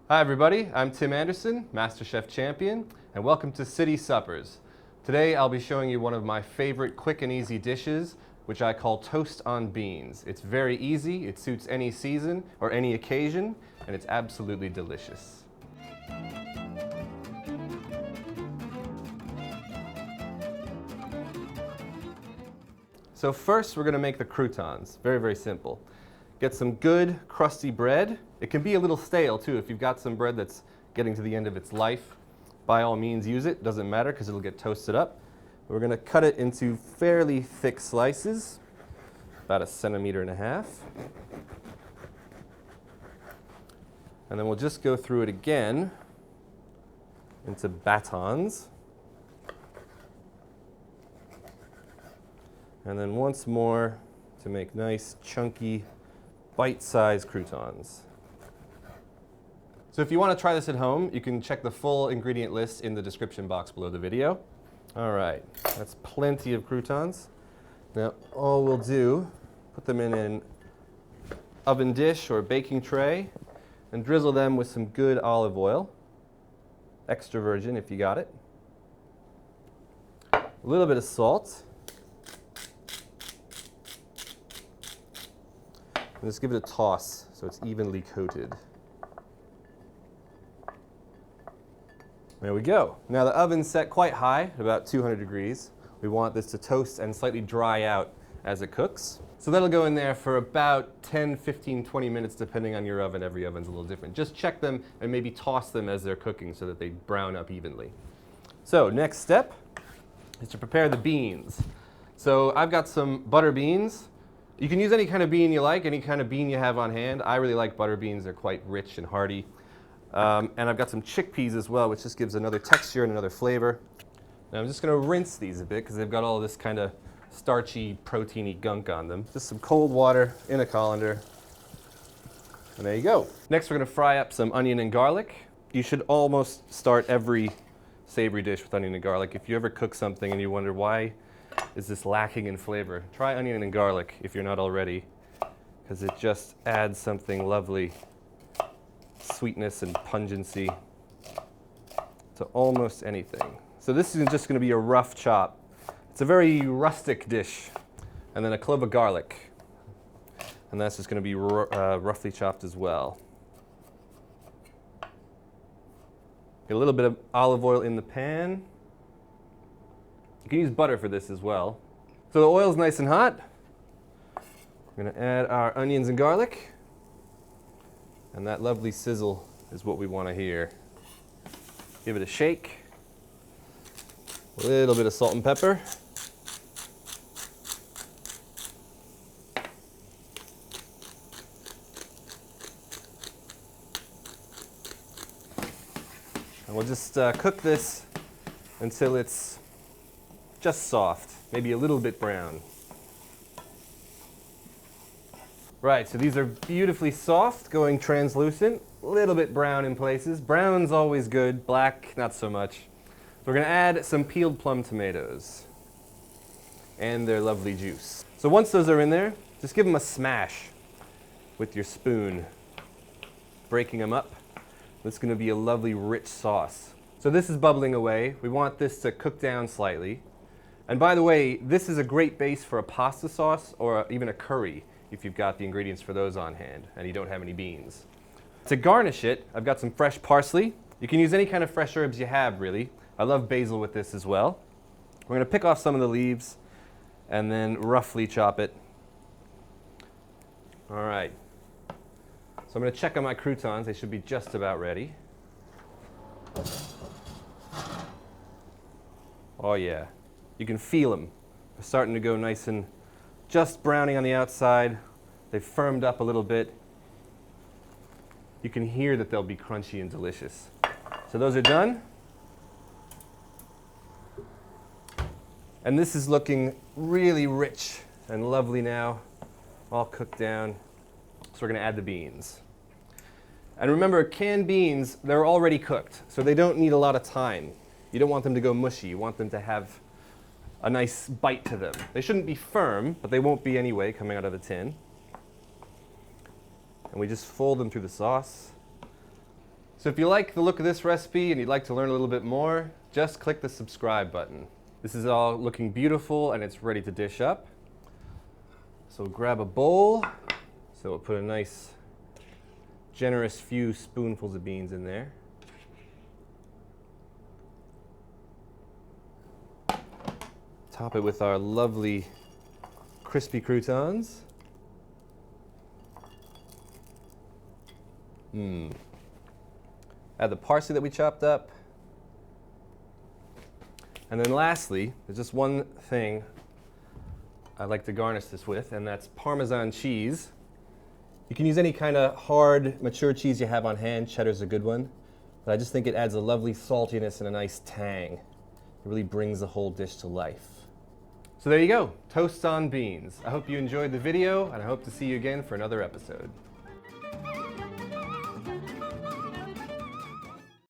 Hi everybody, I'm Tim Anderson, MasterChef Champion, and welcome to City Suppers. Today I'll be showing you one of my favorite quick and easy dishes, which I call toast on beans. It's very easy, it suits any season or any occasion, and it's absolutely delicious. So first we're going to make the croutons. Very, very simple. Get some good crusty bread. It can be a little stale too. If you've got some bread that's getting to the end of its life, by all means use it. Doesn't matter because it'll get toasted up. We're going to cut it into fairly thick slices, about 1.5 centimeters. And then we'll just go through it again into batons. And then once more to make nice, chunky, bite-sized croutons. So if you want to try this at home, you can check the full ingredient list in the description box below the video. All right, that's plenty of croutons. Now all we'll do, put them in an oven dish or baking tray and drizzle them with some good olive oil. Extra virgin if you got it. A little bit of salt. And just give it a toss so it's evenly coated. There we go. Now the oven's set quite high, at about 200 degrees. We want this to toast and slightly dry out as it cooks. So that'll go in there for about 10, 15, 20 minutes depending on your oven. Every oven's a little different. Just check them and maybe toss them as they're cooking so that they brown up evenly. So next step is to prepare the beans. So I've got some butter beans. You can use any kind of bean you like, any kind of bean you have on hand. I really like butter beans. They're quite rich and hearty. And I've got some chickpeas as well, which just gives another texture and another flavor. Now I'm just going to rinse these a bit because they've got all this kind of starchy, proteiny gunk on them. Just some cold water in a colander. And there you go. Next we're going to fry up some onion and garlic. You should almost start every savory dish with onion and garlic. If you ever cook something and you wonder why is this lacking in flavor, try onion and garlic if you're not already, because it just adds something lovely, sweetness and pungency to almost anything. So this is just going to be a rough chop. It's a very rustic dish. And then a clove of garlic. And that's just going to be roughly chopped as well. Get a little bit of olive oil in the pan. You can use butter for this as well. So the oil's nice and hot. We're going to add our onions and garlic. And that lovely sizzle is what we want to hear. Give it a shake. A little bit of salt and pepper. And we'll just cook this until it's just soft, maybe a little bit brown. Right, so these are beautifully soft, going translucent, a little bit brown in places. Brown's always good, black not so much. So we're going to add some peeled plum tomatoes and their lovely juice. So once those are in there, just give them a smash with your spoon, breaking them up. It's going to be a lovely rich sauce. So this is bubbling away. We want this to cook down slightly. And by the way, this is a great base for a pasta sauce or even a curry if you've got the ingredients for those on hand and you don't have any beans. To garnish it, I've got some fresh parsley. You can use any kind of fresh herbs you have, really. I love basil with this as well. We're going to pick off some of the leaves and then roughly chop it. All right. So I'm going to check on my croutons. They should be just about ready. Oh yeah. You can feel them. They're starting to go nice and just browning on the outside. They've firmed up a little bit. You can hear that they'll be crunchy and delicious. So those are done. And this is looking really rich and lovely now, all cooked down. So we're going to add the beans. And remember, canned beans, they're already cooked, so they don't need a lot of time. You don't want them to go mushy. You want them to have a nice bite to them. They shouldn't be firm, but they won't be anyway coming out of the tin. And we just fold them through the sauce. So if you like the look of this recipe and you'd like to learn a little bit more, just click the subscribe button. This is all looking beautiful and it's ready to dish up. So we'll grab a bowl. So we'll put a nice, generous few spoonfuls of beans in there. Top it with our lovely crispy croutons. Add the parsley that we chopped up. And then lastly, there's just one thing I like to garnish this with, and that's Parmesan cheese. You can use any kind of hard, mature cheese you have on hand. Cheddar's a good one. But I just think it adds a lovely saltiness and a nice tang. It really brings the whole dish to life. So there you go, toast on beans. I hope you enjoyed the video, and I hope to see you again for another episode.